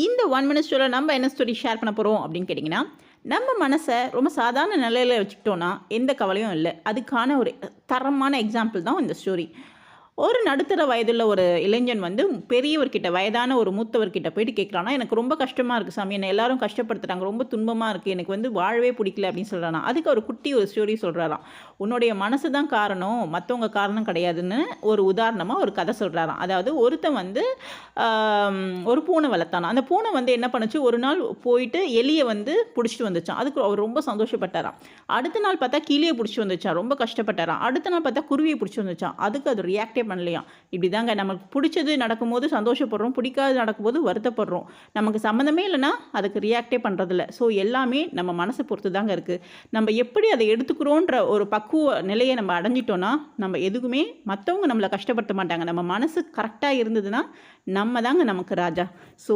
இந்த 1 மினிட் ஸ்டோரியில் நம்ம என்ன ஸ்டோரி ஷேர் பண்ண போகிறோம் அப்படின்னு கேட்டிங்கன்னா, நம்ம மனசை ரொம்ப சாதாரண நிலையில் வச்சுக்கிட்டோன்னா எந்த கவலையும் இல்லை. அதுக்கான ஒரு தரமான எக்ஸாம்பிள் தான் இந்த ஸ்டோரி. ஒரு நடுத்தர வயதுள்ள ஒரு இளைஞன் வந்து பெரியவர்கிட்ட, வயதான ஒரு மூத்தவர்கிட்ட போயிட்டு கேட்குறான்னா, எனக்கு ரொம்ப கஷ்டமாக இருக்குது சாமி, என்னை எல்லாரும் கஷ்டப்படுத்துகிறாங்க, ரொம்ப துன்பமாக இருக்குது, எனக்கு வந்து வாழவே பிடிக்கல அப்படின்னு சொல்கிறானா. அதுக்கு ஒரு குட்டி ஒரு ஸ்டோரி சொல்கிறாராம். உன்னுடைய மனசு தான் காரணம், மற்றவங்க காரணம் கிடையாதுன்னு ஒரு உதாரணமாக ஒரு கதை சொல்கிறாராம். அதாவது ஒருத்தன் வந்து ஒரு பூனை வளர்த்தானா. அந்த பூனை வந்து என்ன பண்ணுச்சு, ஒரு நாள் போயிட்டு எலியை வந்து பிடிச்சிட்டு வந்துச்சான். அதுக்கு அவர் ரொம்ப சந்தோஷப்பட்டாராம். அடுத்த நாள் பார்த்தா கிளியை பிடிச்சி வந்துச்சான், ரொம்ப கஷ்டப்பட்டாராம். அடுத்த நாள் பார்த்தா குருவியை பிடிச்சி வந்துச்சான். அதுக்கு அது ரியாக்டே பண்ணலையாம். இப்படி தாங்க நமக்கு பிடிச்சது நடக்கும்போது சந்தோஷப்படுறோம், பிடிக்காது நடக்கும்போது வருத்தப்படுறோம். நமக்கு சம்மந்தமே இல்லைன்னா அதுக்கு ரியாக்டே பண்ணுறதில்ல. ஸோ எல்லாமே நம்ம மனசை பொறுத்து தாங்க இருக்குது. நம்ம எப்படி அதை எடுத்துக்கிறோன்ற ஒரு பக்குவ நிலையை நம்ம அடைஞ்சிட்டோன்னா, நம்ம எதுக்குமே மற்றவங்க நம்மளை கஷ்டப்படுத்த மாட்டாங்க. நம்ம மனசு கரெக்டாக இருந்ததுன்னா நம்ம தாங்க நமக்கு ராஜா. ஸோ